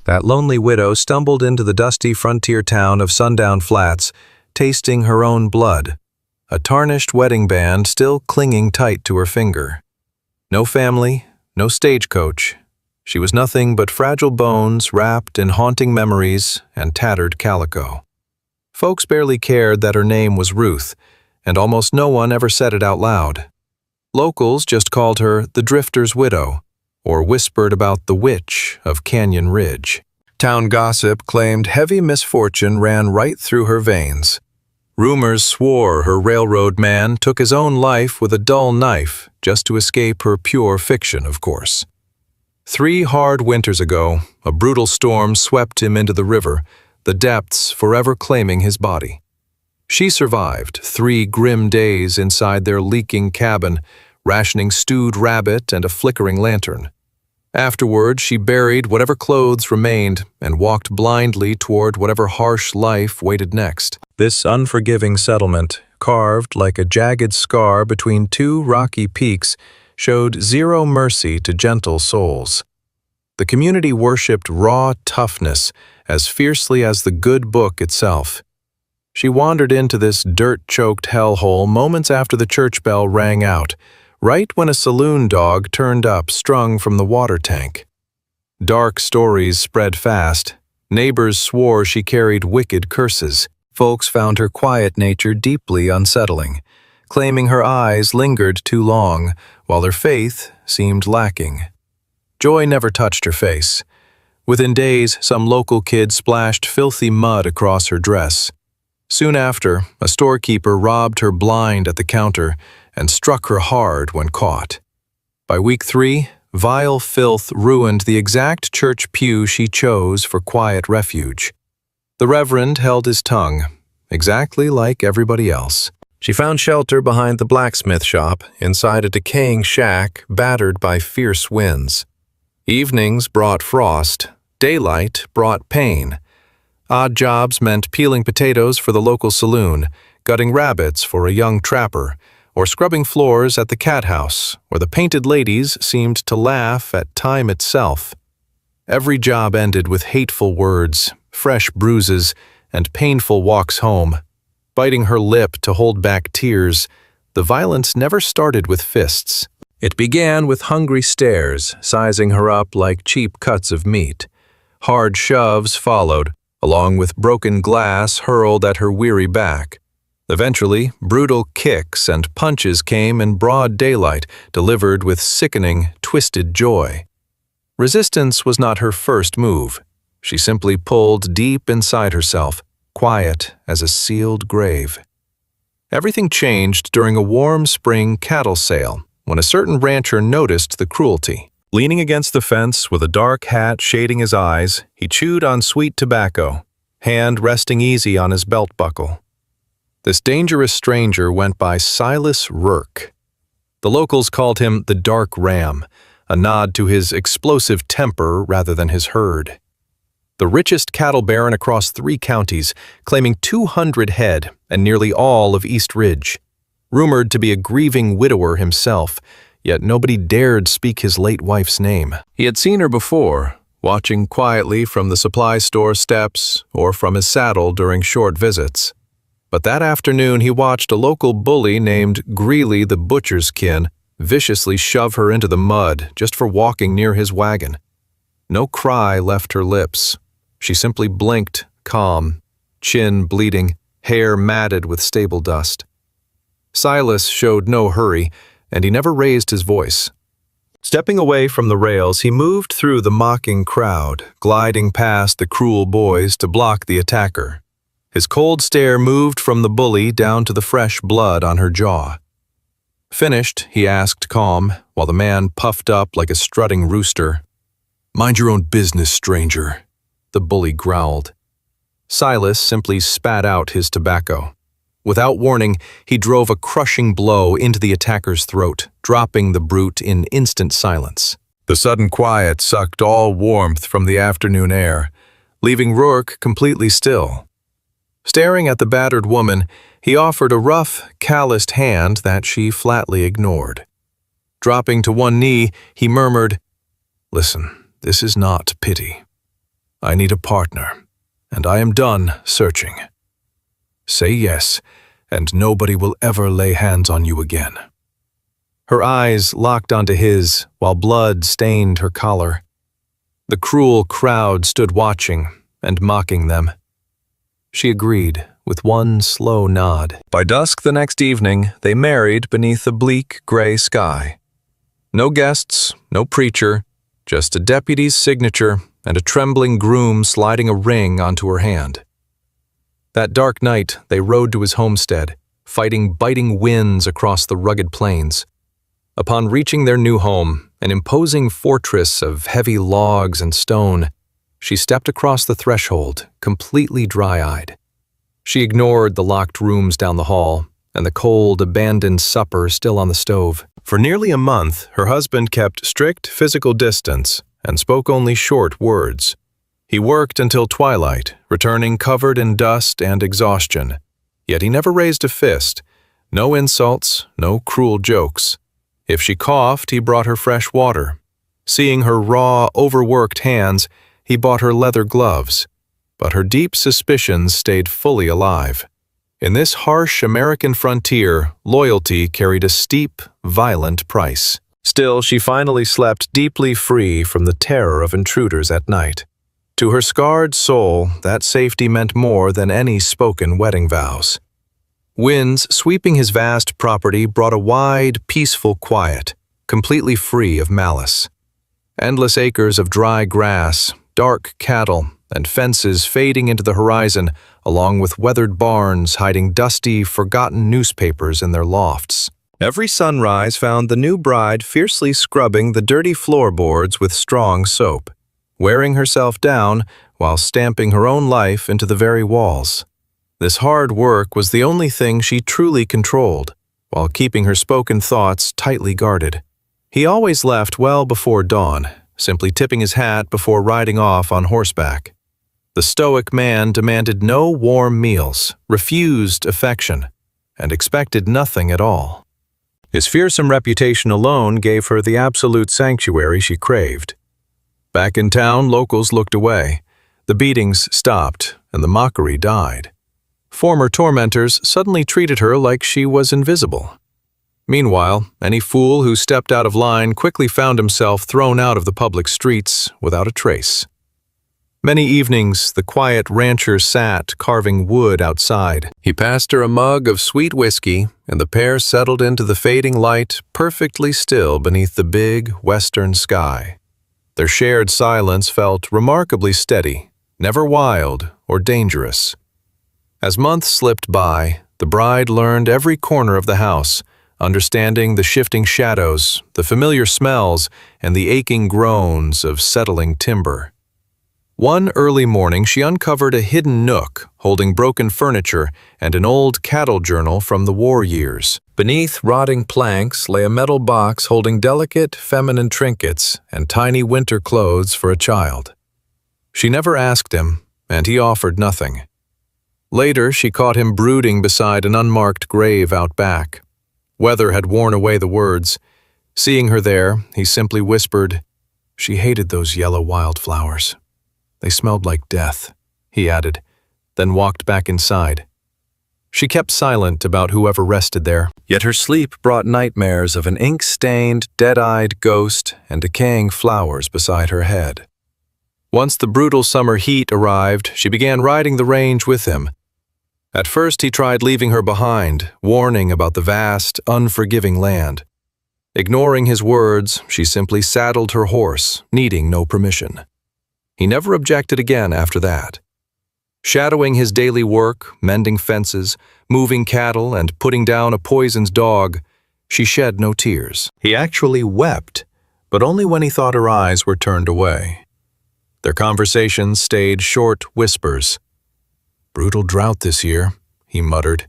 That lonely widow stumbled into the dusty frontier town of Sundown Flats, tasting her own blood, a tarnished wedding band still clinging tight to her finger. No family, no stagecoach. She was nothing but fragile bones wrapped in haunting memories and tattered calico. Folks barely cared that her name was Ruth, and almost no one ever said it out loud. Locals just called her the Drifter's Widow, or whispered about the Witch of Canyon Ridge. Town gossip claimed heavy misfortune ran right through her veins. Rumors swore her railroad man took his own life with a dull knife just to escape her pure fiction, of course. 3 hard winters ago, a brutal storm swept him into the river, the depths forever claiming his body. She survived 3 grim days inside their leaking cabin, rationing stewed rabbit and a flickering lantern. Afterward, she buried whatever clothes remained and walked blindly toward whatever harsh life waited next. This unforgiving settlement, carved like a jagged scar between 2 rocky peaks, showed zero mercy to gentle souls. The community worshipped raw toughness as fiercely as the good book itself. She wandered into this dirt-choked hellhole moments after the church bell rang out, right when a saloon dog turned up strung from the water tank. Dark stories spread fast. Neighbors swore she carried wicked curses. Folks found her quiet nature deeply unsettling, claiming her eyes lingered too long, while her faith seemed lacking. Joy never touched her face. Within days, some local kid splashed filthy mud across her dress. Soon after, a storekeeper robbed her blind at the counter and struck her hard when caught. By week 3, vile filth ruined the exact church pew she chose for quiet refuge. The reverend held his tongue, exactly like everybody else. She found shelter behind the blacksmith shop, inside a decaying shack battered by fierce winds. Evenings brought frost, daylight brought pain. Odd jobs meant peeling potatoes for the local saloon, gutting rabbits for a young trapper, or scrubbing floors at the cat house, where the painted ladies seemed to laugh at time itself. Every job ended with hateful words, fresh bruises, and painful walks home. Biting her lip to hold back tears, the violence never started with fists. It began with hungry stares, sizing her up like cheap cuts of meat. Hard shoves followed, along with broken glass hurled at her weary back. Eventually, brutal kicks and punches came in broad daylight, delivered with sickening, twisted joy. Resistance was not her first move. She simply pulled deep inside herself, quiet as a sealed grave. Everything changed during a warm spring cattle sale, when a certain rancher noticed the cruelty. Leaning against the fence with a dark hat shading his eyes, he chewed on sweet tobacco, hand resting easy on his belt buckle. This dangerous stranger went by Silas Rourke. The locals called him the Dark Ram, a nod to his explosive temper rather than his herd. The richest cattle baron across 3 counties, claiming 200 head and nearly all of East Ridge. Rumored to be a grieving widower himself, yet nobody dared speak his late wife's name. He had seen her before, watching quietly from the supply store steps or from his saddle during short visits. But that afternoon he watched a local bully named Greeley the Butcher's Kin viciously shove her into the mud just for walking near his wagon. No cry left her lips. She simply blinked, calm, chin bleeding, hair matted with stable dust. Silas showed no hurry, and he never raised his voice. Stepping away from the rails, he moved through the mocking crowd, gliding past the cruel boys to block the attacker. His cold stare moved from the bully down to the fresh blood on her jaw. Finished, he asked calm, while the man puffed up like a strutting rooster. "Mind your own business, stranger," the bully growled. Silas simply spat out his tobacco. Without warning, he drove a crushing blow into the attacker's throat, dropping the brute in instant silence. The sudden quiet sucked all warmth from the afternoon air, leaving Rourke completely still. Staring at the battered woman, he offered a rough, calloused hand that she flatly ignored. Dropping to one knee, he murmured, "Listen, this is not pity. I need a partner, and I am done searching. Say yes, and nobody will ever lay hands on you again." Her eyes locked onto his while blood stained her collar. The cruel crowd stood watching and mocking them. She agreed with one slow nod. By dusk the next evening, they married beneath a bleak gray sky. No guests, no preacher, just a deputy's signature and a trembling groom sliding a ring onto her hand. That dark night, they rode to his homestead, fighting biting winds across the rugged plains. Upon reaching their new home, an imposing fortress of heavy logs and stone, she stepped across the threshold, completely dry-eyed. She ignored the locked rooms down the hall and the cold, abandoned supper still on the stove. For nearly a month, her husband kept strict physical distance and spoke only short words. He worked until twilight, returning covered in dust and exhaustion. Yet he never raised a fist. No insults, no cruel jokes. If she coughed, he brought her fresh water. Seeing her raw, overworked hands, he bought her leather gloves. But her deep suspicions stayed fully alive. In this harsh American frontier, loyalty carried a steep, violent price. Still, she finally slept deeply free from the terror of intruders at night. To her scarred soul, that safety meant more than any spoken wedding vows. Winds sweeping his vast property brought a wide, peaceful quiet, completely free of malice. Endless acres of dry grass, dark cattle, and fences fading into the horizon, along with weathered barns hiding dusty, forgotten newspapers in their lofts. Every sunrise found the new bride fiercely scrubbing the dirty floorboards with strong soap, wearing herself down while stamping her own life into the very walls. This hard work was the only thing she truly controlled, while keeping her spoken thoughts tightly guarded. He always left well before dawn, simply tipping his hat before riding off on horseback. The stoic man demanded no warm meals, refused affection, and expected nothing at all. His fearsome reputation alone gave her the absolute sanctuary she craved. Back in town, locals looked away. The beatings stopped, and the mockery died. Former tormentors suddenly treated her like she was invisible. Meanwhile, any fool who stepped out of line quickly found himself thrown out of the public streets without a trace. Many evenings, the quiet rancher sat carving wood outside. He passed her a mug of sweet whiskey, and the pair settled into the fading light, perfectly still beneath the big, western sky. Their shared silence felt remarkably steady, never wild or dangerous. As months slipped by, the bride learned every corner of the house, understanding the shifting shadows, the familiar smells, and the aching groans of settling timber. One early morning, she uncovered a hidden nook holding broken furniture and an old cattle journal from the war years. Beneath rotting planks lay a metal box holding delicate, feminine trinkets and tiny winter clothes for a child. She never asked him, and he offered nothing. Later, she caught him brooding beside an unmarked grave out back. Weather had worn away the words. Seeing her there, he simply whispered, "She hated those yellow wildflowers. They smelled like death," he added, then walked back inside. She kept silent about whoever rested there, yet her sleep brought nightmares of an ink-stained, dead-eyed ghost and decaying flowers beside her head. Once the brutal summer heat arrived, she began riding the range with him. At first, he tried leaving her behind, warning about the vast, unforgiving land. Ignoring his words, she simply saddled her horse, needing no permission. He never objected again after that. Shadowing his daily work, mending fences, moving cattle, and putting down a poisoned dog, she shed no tears. He actually wept, but only when he thought her eyes were turned away. Their conversations stayed short whispers. "Brutal drought this year," he muttered.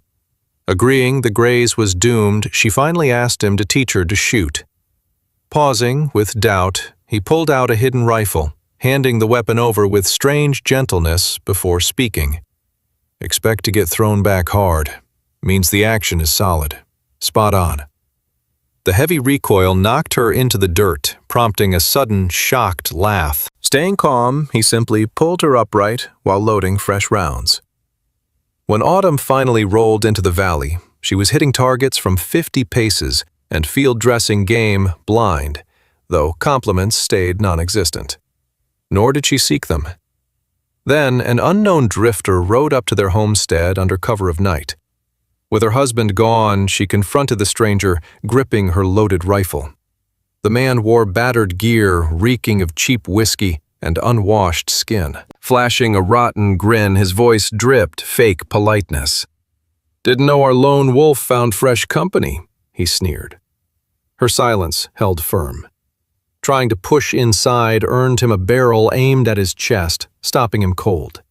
Agreeing the graze was doomed, she finally asked him to teach her to shoot. Pausing, with doubt, he pulled out a hidden rifle, handing the weapon over with strange gentleness before speaking. "Expect to get thrown back hard. Means the action is solid. Spot on." The heavy recoil knocked her into the dirt, prompting a sudden, shocked laugh. Staying calm, he simply pulled her upright while loading fresh rounds. When autumn finally rolled into the valley, she was hitting targets from 50 paces and field-dressing game blind, though compliments stayed non-existent. Nor did she seek them. Then, an unknown drifter rode up to their homestead under cover of night. With her husband gone, she confronted the stranger, gripping her loaded rifle. The man wore battered gear, reeking of cheap whiskey and unwashed skin. Flashing a rotten grin, his voice dripped fake politeness. "Didn't know our lone wolf found fresh company," he sneered. Her silence held firm. Trying to push inside earned him a barrel aimed at his chest, stopping him cold.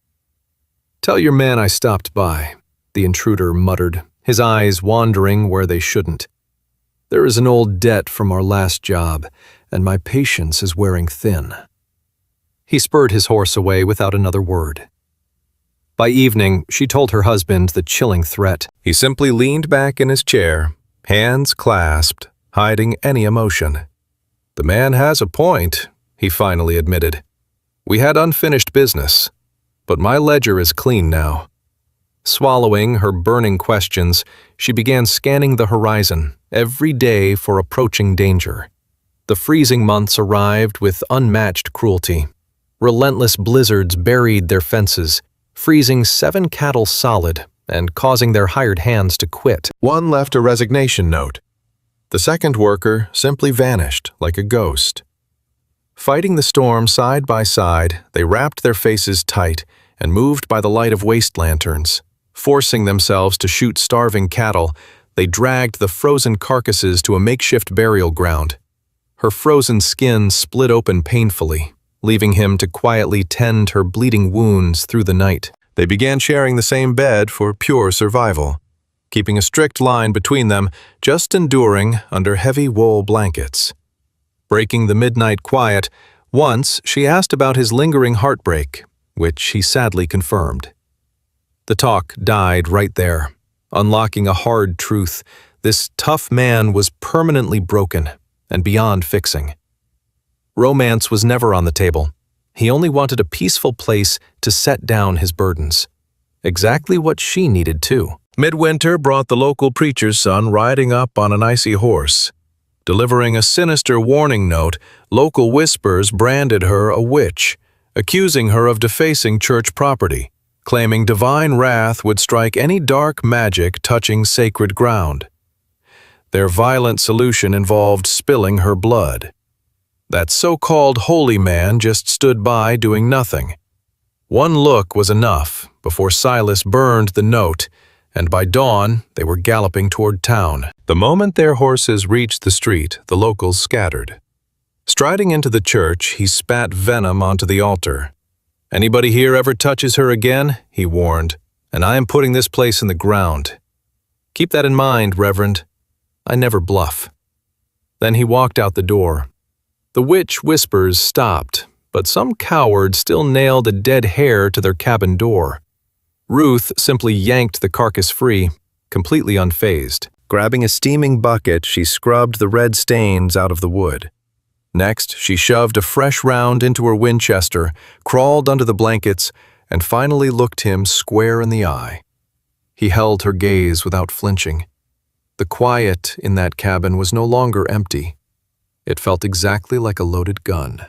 "Tell your man I stopped by," the intruder muttered, his eyes wandering where they shouldn't. "There is an old debt from our last job, and my patience is wearing thin." He spurred his horse away without another word. By evening, she told her husband the chilling threat. He simply leaned back in his chair, hands clasped, hiding any emotion. "The man has a point," he finally admitted. "We had unfinished business, but my ledger is clean now." Swallowing her burning questions, she began scanning the horizon, every day for approaching danger. The freezing months arrived with unmatched cruelty. Relentless blizzards buried their fences, freezing 7 cattle solid and causing their hired hands to quit. One left a resignation note. The second worker simply vanished like a ghost. Fighting the storm side by side, they wrapped their faces tight and moved by the light of waste lanterns. Forcing themselves to shoot starving cattle, they dragged the frozen carcasses to a makeshift burial ground. Her frozen skin split open painfully, leaving him to quietly tend her bleeding wounds through the night. They began sharing the same bed for pure survival, keeping a strict line between them, just enduring under heavy wool blankets. Breaking the midnight quiet, once she asked about his lingering heartbreak, which he sadly confirmed. The talk died right there, unlocking a hard truth. This tough man was permanently broken and beyond fixing. Romance was never on the table. He only wanted a peaceful place to set down his burdens. Exactly what she needed, too. Midwinter brought the local preacher's son riding up on an icy horse. Delivering a sinister warning note, local whispers branded her a witch, accusing her of defacing church property, claiming divine wrath would strike any dark magic touching sacred ground. Their violent solution involved spilling her blood. That so-called holy man just stood by doing nothing. One look was enough before Silas burned the note, and by dawn they were galloping toward town. The moment their horses reached the street, the locals scattered. Striding into the church, he spat venom onto the altar. "Anybody here ever touches her again," he warned, "and I am putting this place in the ground. Keep that in mind, Reverend. I never bluff." Then he walked out the door. The witch whispers stopped, but some coward still nailed a dead hare to their cabin door. Ruth simply yanked the carcass free, completely unfazed. Grabbing a steaming bucket, she scrubbed the red stains out of the wood. Next, she shoved a fresh round into her Winchester, crawled under the blankets, and finally looked him square in the eye. He held her gaze without flinching. The quiet in that cabin was no longer empty. It felt exactly like a loaded gun.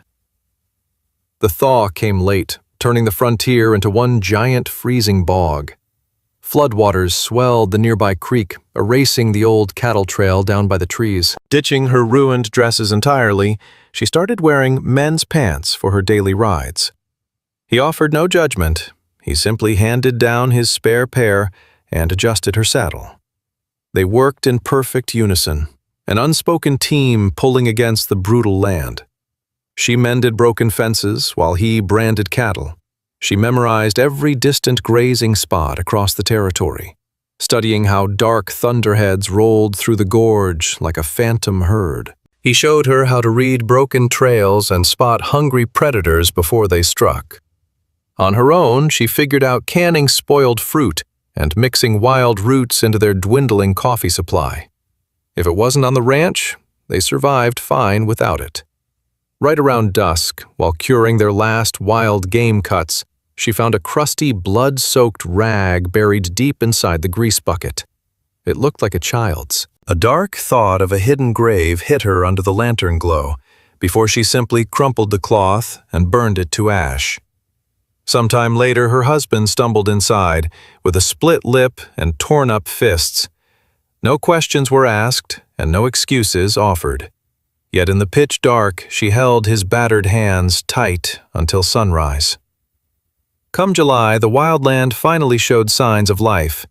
The thaw came late, turning the frontier into one giant freezing bog. Floodwaters swelled the nearby creek, erasing the old cattle trail down by the trees. Ditching her ruined dresses entirely, she started wearing men's pants for her daily rides. He offered no judgment. He simply handed down his spare pair and adjusted her saddle. They worked in perfect unison, an unspoken team pulling against the brutal land. She mended broken fences while he branded cattle. She memorized every distant grazing spot across the territory, studying how dark thunderheads rolled through the gorge like a phantom herd. He showed her how to read broken trails and spot hungry predators before they struck. On her own, she figured out canning spoiled fruit and mixing wild roots into their dwindling coffee supply. If it wasn't on the ranch, they survived fine without it. Right around dusk, while curing their last wild game cuts, she found a crusty, blood-soaked rag buried deep inside the grease bucket. It looked like a child's. A dark thought of a hidden grave hit her under the lantern glow, before she simply crumpled the cloth and burned it to ash. Sometime later, her husband stumbled inside, with a split lip and torn-up fists. No questions were asked, and no excuses offered. Yet in the pitch dark, she held his battered hands tight until sunrise. Come July, the wildland finally showed signs of life.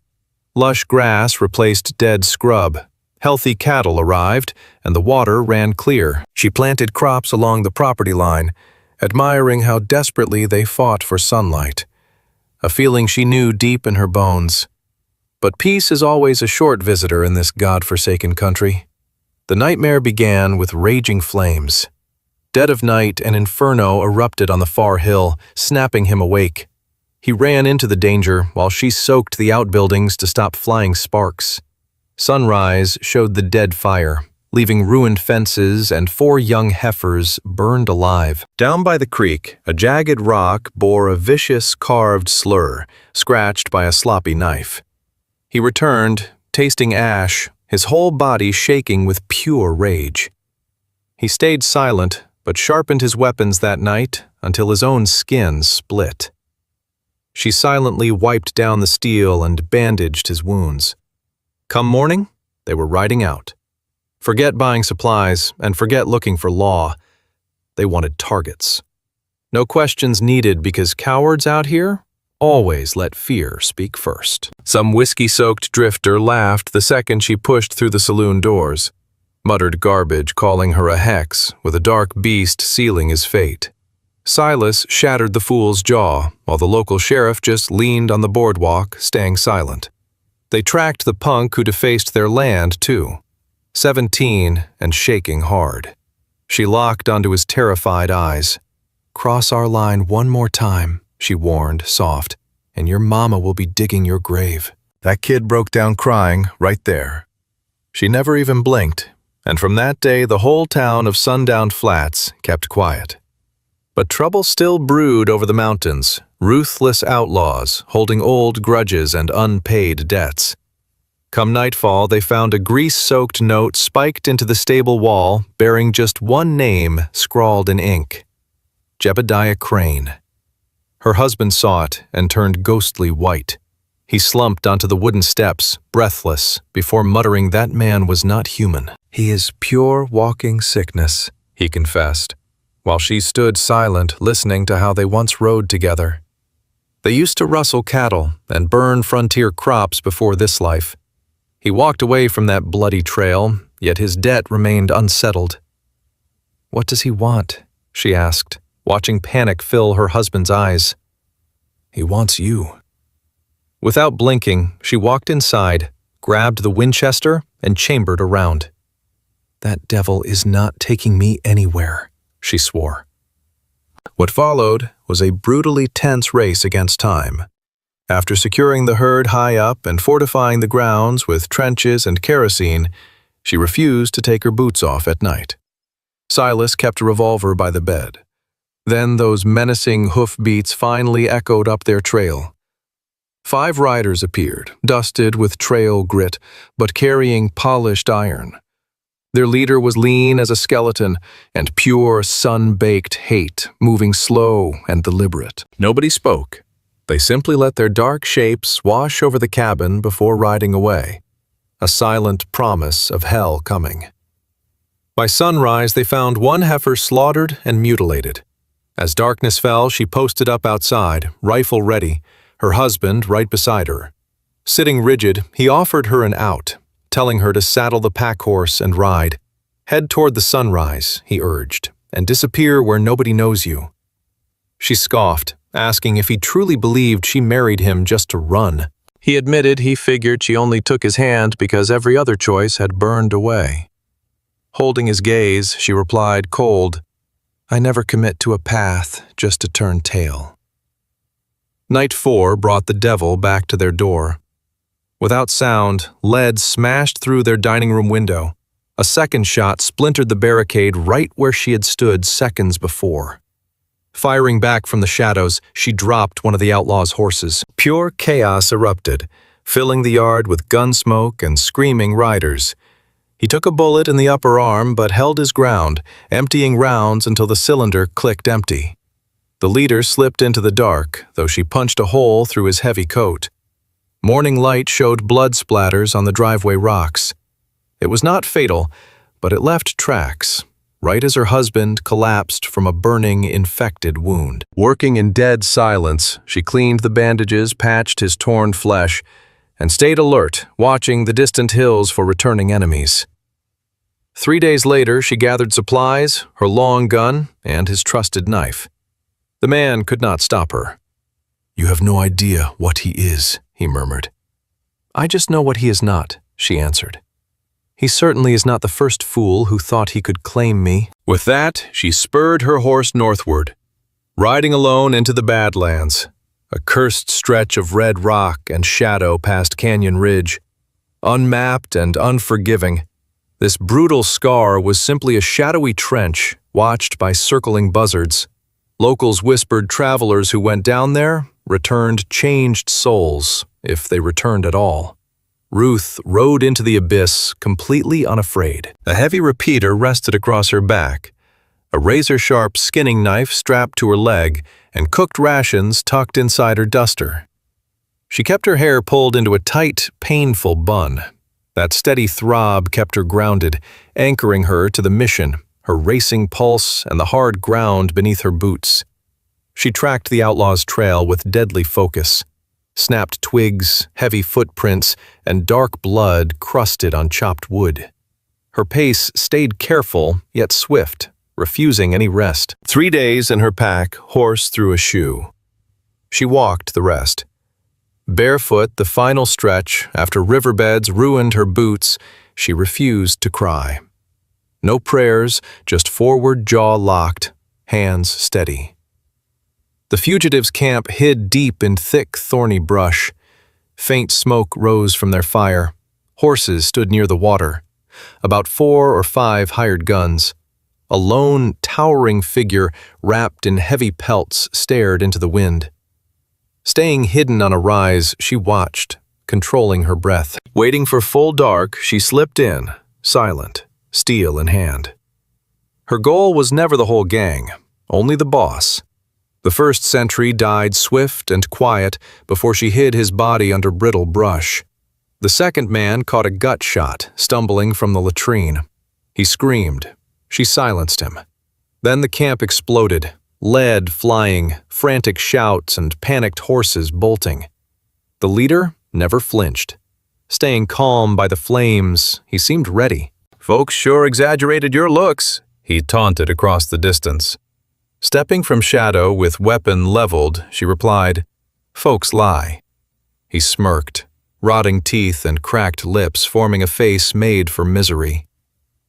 Lush grass replaced dead scrub. Healthy cattle arrived, and the water ran clear. She planted crops along the property line, admiring how desperately they fought for sunlight, a feeling she knew deep in her bones. But peace is always a short visitor in this God-forsaken country. The nightmare began with raging flames. Dead of night, an inferno erupted on the far hill, snapping him awake. He ran into the danger while she soaked the outbuildings to stop flying sparks. Sunrise showed the dead fire, leaving ruined fences and 4 young heifers burned alive. Down by the creek, a jagged rock bore a vicious carved slur, scratched by a sloppy knife. He returned, tasting ash, his whole body shaking with pure rage. He stayed silent, but sharpened his weapons that night until his own skin split. She silently wiped down the steel and bandaged his wounds. Come morning, they were riding out. Forget buying supplies and forget looking for law. They wanted targets. No questions needed because cowards out here always let fear speak first. Some whiskey-soaked drifter laughed the second she pushed through the saloon doors, muttered garbage calling her a hex with a dark beast sealing his fate. Silas shattered the fool's jaw while the local sheriff just leaned on the boardwalk, staying silent. They tracked the punk who defaced their land, too. 17 and shaking hard. She locked onto his terrified eyes. "Cross our line one more time," she warned, soft, "and your mama will be digging your grave." That kid broke down crying right there. She never even blinked, and from that day the whole town of Sundown Flats kept quiet. But trouble still brewed over the mountains, ruthless outlaws holding old grudges and unpaid debts. Come nightfall, they found a grease-soaked note spiked into the stable wall bearing just one name scrawled in ink: Jebediah Crane. Her husband saw it and turned ghostly white. He slumped onto the wooden steps, breathless, before muttering that man was not human. "He is pure walking sickness," he confessed, while she stood silent, listening to how they once rode together. They used to rustle cattle and burn frontier crops before this life. He walked away from that bloody trail, yet his debt remained unsettled. "What does he want?" she asked, watching panic fill her husband's eyes. "He wants you." Without blinking, she walked inside, grabbed the Winchester, and chambered around. "That devil is not taking me anywhere," she swore. What followed was a brutally tense race against time. After securing the herd high up and fortifying the grounds with trenches and kerosene, she refused to take her boots off at night. Silas kept a revolver by the bed. Then those menacing hoofbeats finally echoed up their trail. 5 riders appeared, dusted with trail grit, but carrying polished iron. Their leader was lean as a skeleton and pure sun-baked hate, moving slow and deliberate. Nobody spoke. They simply let their dark shapes wash over the cabin before riding away, a silent promise of hell coming. By sunrise, they found one heifer slaughtered and mutilated. As darkness fell, she posted up outside, rifle ready, her husband right beside her. Sitting rigid, he offered her an out, telling her to saddle the pack horse and ride. "Head toward the sunrise," he urged, "and disappear where nobody knows you." She scoffed, asking if he truly believed she married him just to run. He admitted he figured she only took his hand because every other choice had burned away. Holding his gaze, she replied cold, "I never commit to a path just to turn tail." Night 4 brought the devil back to their door. Without sound, lead smashed through their dining room window. A second shot splintered the barricade right where she had stood seconds before. Firing back from the shadows, she dropped one of the outlaw's horses. Pure chaos erupted, filling the yard with gun smoke and screaming riders. He took a bullet in the upper arm but held his ground, emptying rounds until the cylinder clicked empty. The leader slipped into the dark, though she punched a hole through his heavy coat. Morning light showed blood splatters on the driveway rocks. It was not fatal, but it left tracks, right as her husband collapsed from a burning, infected wound. Working in dead silence, she cleaned the bandages, patched his torn flesh, and stayed alert, watching the distant hills for returning enemies. 3 days later, she gathered supplies, her long gun, and his trusted knife. The man could not stop her. "You have no idea what he is," he murmured. "I just know what he is not," she answered. "He certainly is not the first fool who thought he could claim me." With that, she spurred her horse northward, riding alone into the Badlands, a cursed stretch of red rock and shadow past Canyon Ridge. Unmapped and unforgiving, this brutal scar was simply a shadowy trench watched by circling buzzards. Locals whispered travelers who went down there returned changed souls, if they returned at all. Ruth rode into the abyss completely unafraid. A heavy repeater rested across her back, a razor-sharp skinning knife strapped to her leg, and cooked rations tucked inside her duster. She kept her hair pulled into a tight, painful bun. That steady throb kept her grounded, anchoring her to the mission, her racing pulse and the hard ground beneath her boots. She tracked the outlaw's trail with deadly focus. Snapped twigs, heavy footprints, and dark blood crusted on chopped wood. Her pace stayed careful, yet swift, refusing any rest. 3 days in her pack, horse through a shoe. She walked the rest. Barefoot the final stretch, after riverbeds ruined her boots, she refused to cry. No prayers, just forward jaw locked, hands steady. The fugitives' camp hid deep in thick, thorny brush. Faint smoke rose from their fire. Horses stood near the water. About 4 or 5 hired guns. A lone, towering figure wrapped in heavy pelts stared into the wind. Staying hidden on a rise, she watched, controlling her breath. Waiting for full dark, she slipped in, silent, steel in hand. Her goal was never the whole gang, only the boss. The first sentry died swift and quiet before she hid his body under brittle brush. The second man caught a gut shot, stumbling from the latrine. He screamed. She silenced him. Then the camp exploded, lead flying, frantic shouts, and panicked horses bolting. The leader never flinched. Staying calm by the flames, he seemed ready. "Folks sure exaggerated your looks," he taunted across the distance. Stepping from shadow with weapon leveled, she replied, "Folks lie." He smirked, rotting teeth and cracked lips forming a face made for misery.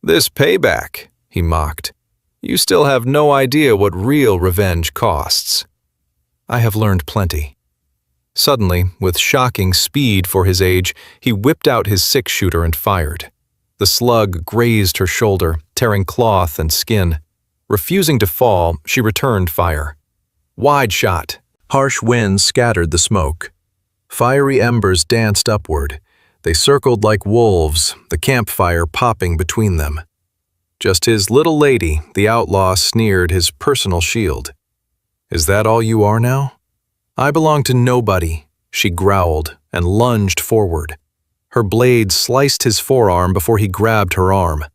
"This payback," he mocked. "You still have no idea what real revenge costs." "I have learned plenty." Suddenly, with shocking speed for his age, he whipped out his six-shooter and fired. The slug grazed her shoulder, tearing cloth and skin. Refusing to fall, she returned fire. Wide shot. Harsh winds scattered the smoke. Fiery embers danced upward. They circled like wolves, the campfire popping between them. Just his little lady, the outlaw sneered his personal shield. "Is that all you are now?" "I belong to nobody," she growled and lunged forward. Her blade sliced his forearm before he grabbed her arm.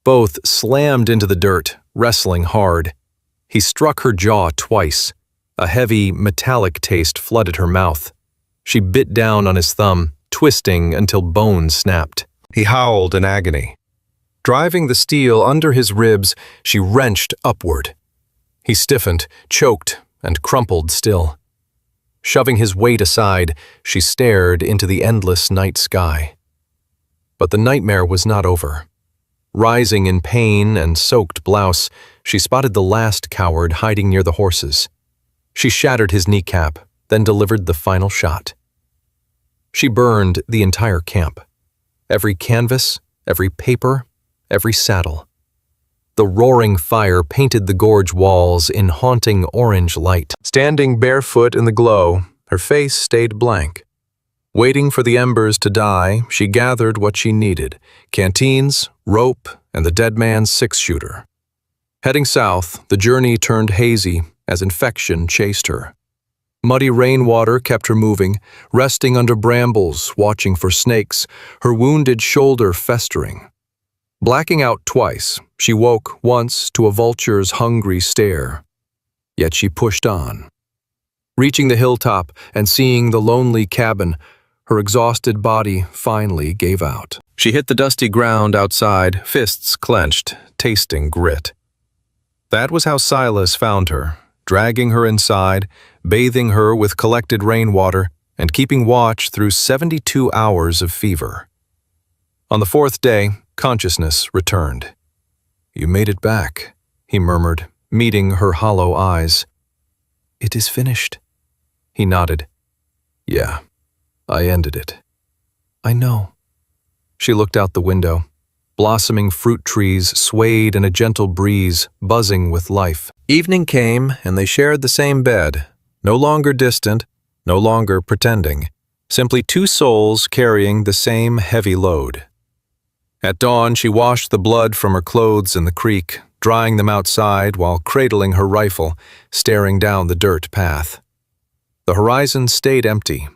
Both slammed into the dirt, wrestling hard. He struck her jaw twice. A heavy, metallic taste flooded her mouth. She bit down on his thumb, twisting until bones snapped. He howled in agony. Driving the steel under his ribs, she wrenched upward. He stiffened, choked, and crumpled still. Shoving his weight aside, she stared into the endless night sky. But the nightmare was not over. Rising in pain and soaked blouse, she spotted the last coward hiding near the horses. She shattered his kneecap, then delivered the final shot. She burned the entire camp. Every canvas, every paper, every saddle. The roaring fire painted the gorge walls in haunting orange light. Standing barefoot in the glow, her face stayed blank. Waiting for the embers to die, she gathered what she needed: canteens, rope, and the dead man's six-shooter. Heading south, the journey turned hazy as infection chased her. Muddy rainwater kept her moving, resting under brambles, watching for snakes, her wounded shoulder festering. Blacking out twice, she woke once to a vulture's hungry stare. Yet she pushed on. Reaching the hilltop and seeing the lonely cabin, her exhausted body finally gave out. She hit the dusty ground outside, fists clenched, tasting grit. That was how Silas found her, dragging her inside, bathing her with collected rainwater, and keeping watch through 72 hours of fever. On the fourth day, consciousness returned. "You made it back," he murmured, meeting her hollow eyes. "It is finished." He nodded. "Yeah, I ended it." "I know." She looked out the window. Blossoming fruit trees swayed in a gentle breeze, buzzing with life. Evening came, and they shared the same bed, no longer distant, no longer pretending, simply two souls carrying the same heavy load. At dawn, she washed the blood from her clothes in the creek, drying them outside while cradling her rifle, staring down the dirt path. The horizon stayed empty.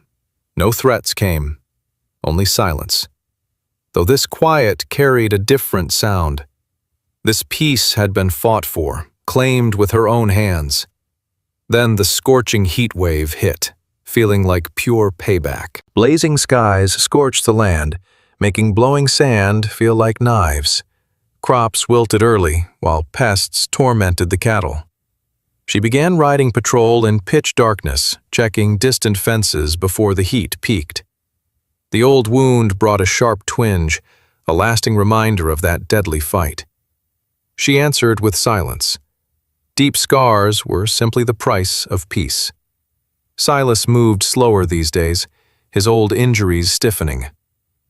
No threats came, only silence. Though this quiet carried a different sound. This peace had been fought for, claimed with her own hands. Then the scorching heat wave hit, feeling like pure payback. Blazing skies scorched the land, making blowing sand feel like knives. Crops wilted early, while pests tormented the cattle. She began riding patrol in pitch darkness, checking distant fences before the heat peaked. The old wound brought a sharp twinge, a lasting reminder of that deadly fight. She answered with silence. Deep scars were simply the price of peace. Silas moved slower these days, his old injuries stiffening.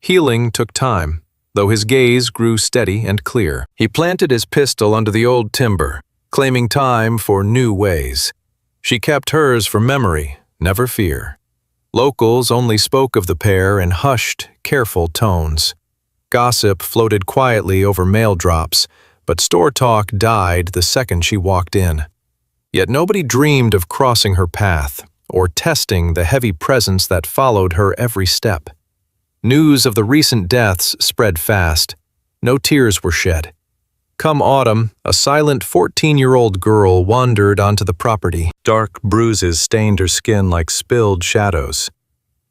Healing took time, though his gaze grew steady and clear. He planted his pistol under the old timber, claiming time for new ways. She kept hers for memory, never fear. Locals only spoke of the pair in hushed, careful tones. Gossip floated quietly over mail drops, but store talk died the second she walked in. Yet nobody dreamed of crossing her path or testing the heavy presence that followed her every step. News of the recent deaths spread fast. No tears were shed. Come autumn, a silent 14-year-old girl wandered onto the property. Dark bruises stained her skin like spilled shadows.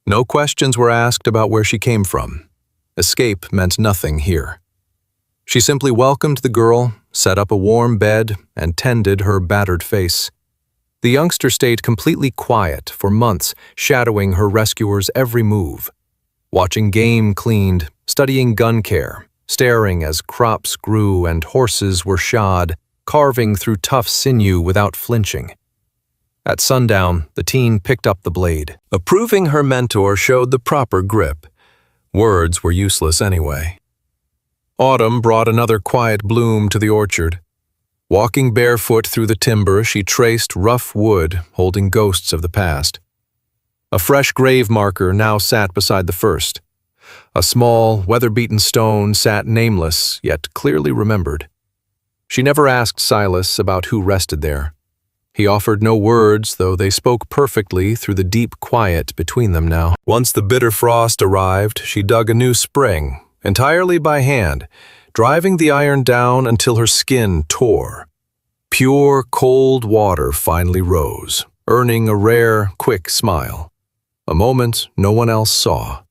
No questions were asked about where she came from. Escape meant nothing here. She simply welcomed the girl, set up a warm bed, and tended her battered face. The youngster stayed completely quiet for months, shadowing her rescuer's every move. Watching game cleaned, studying gun care, staring as crops grew and horses were shod, carving through tough sinew without flinching. At sundown, the teen picked up the blade. Approving her mentor showed the proper grip. Words were useless anyway. Autumn brought another quiet bloom to the orchard. Walking barefoot through the timber, she traced rough wood holding ghosts of the past. A fresh grave marker now sat beside the first. A small, weather-beaten stone sat nameless, yet clearly remembered. She never asked Silas about who rested there. He offered no words, though they spoke perfectly through the deep quiet between them now. Once the bitter frost arrived, she dug a new spring, entirely by hand, driving the iron down until her skin tore. Pure, cold water finally rose, earning a rare, quick smile. A moment no one else saw.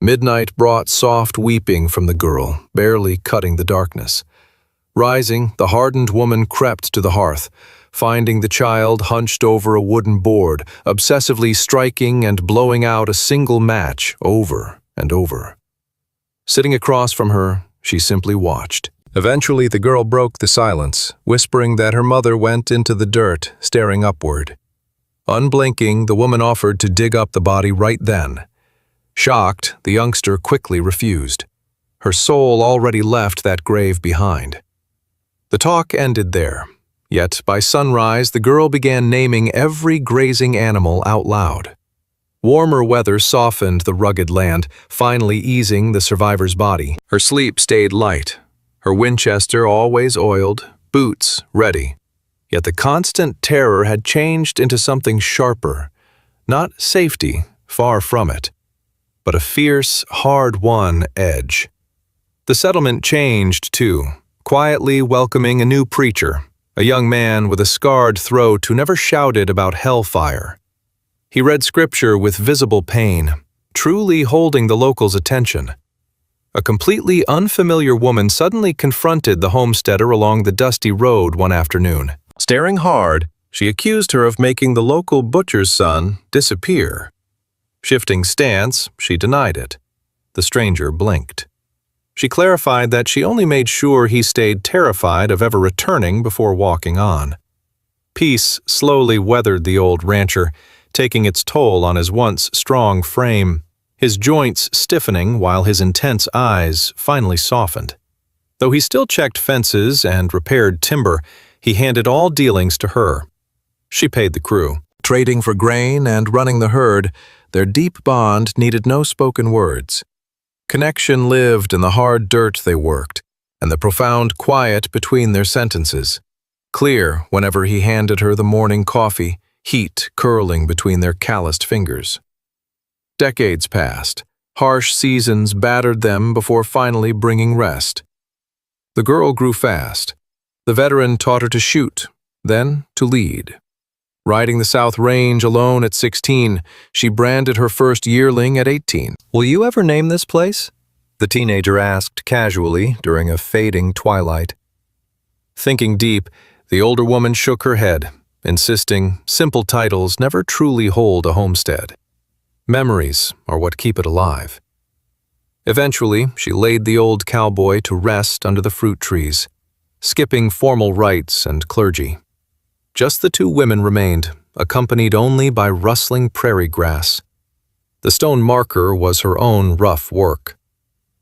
Midnight brought soft weeping from the girl, barely cutting the darkness. Rising, the hardened woman crept to the hearth, finding the child hunched over a wooden board, obsessively striking and blowing out a single match over and over. Sitting across from her, she simply watched. Eventually, the girl broke the silence, whispering that her mother went into the dirt, staring upward. Unblinking, the woman offered to dig up the body right then. Shocked, the youngster quickly refused. her soul already left that grave behind. The talk ended there, yet by sunrise the girl began naming every grazing animal out loud. Warmer weather softened the rugged land, finally easing the survivor's body. Her sleep stayed light, her Winchester always oiled, boots ready. Yet the constant terror had changed into something sharper. Not safety, far from it, but a fierce, hard-won edge. The settlement changed, too, quietly welcoming a new preacher, a young man with a scarred throat who never shouted about hellfire. He read scripture with visible pain, truly holding the locals' attention. A completely unfamiliar woman suddenly confronted the homesteader along the dusty road one afternoon. Staring hard, she accused her of making the local butcher's son disappear. Shifting stance, she denied it. The stranger blinked. She clarified that she only made sure he stayed terrified of ever returning before walking on. Peace slowly weathered the old rancher, taking its toll on his once strong frame, his joints stiffening while his intense eyes finally softened. Though he still checked fences and repaired timber, he handed all dealings to her. She paid the crew. Trading for grain and running the herd, their deep bond needed no spoken words. Connection lived in the hard dirt they worked, and the profound quiet between their sentences. Clear whenever he handed her the morning coffee, heat curling between their calloused fingers. Decades passed. Harsh seasons battered them before finally bringing rest. The girl grew fast. The veteran taught her to shoot, then to lead. Riding the South Range alone at 16, she branded her first yearling at 18. "Will you ever name this place?" the teenager asked casually during a fading twilight. Thinking deep, the older woman shook her head, insisting simple titles never truly hold a homestead. Memories are what keep it alive. Eventually, she laid the old cowboy to rest under the fruit trees, skipping formal rites and clergy. Just the two women remained, accompanied only by rustling prairie grass. The stone marker was her own rough work.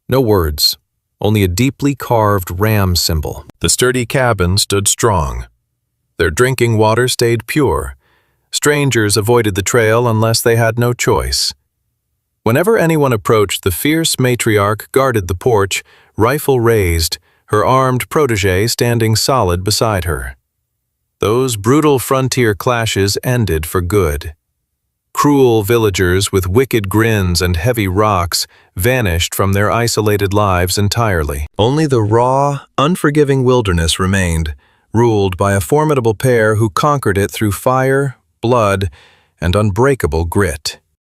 No words, only a deeply carved ram symbol. The sturdy cabin stood strong. Their drinking water stayed pure. Strangers avoided the trail unless they had no choice. Whenever anyone approached, the fierce matriarch guarded the porch, rifle raised, her armed protégé standing solid beside her. Those brutal frontier clashes ended for good. Cruel villagers with wicked grins and heavy rocks vanished from their isolated lives entirely. Only the raw, unforgiving wilderness remained, ruled by a formidable pair who conquered it through fire, blood, and unbreakable grit.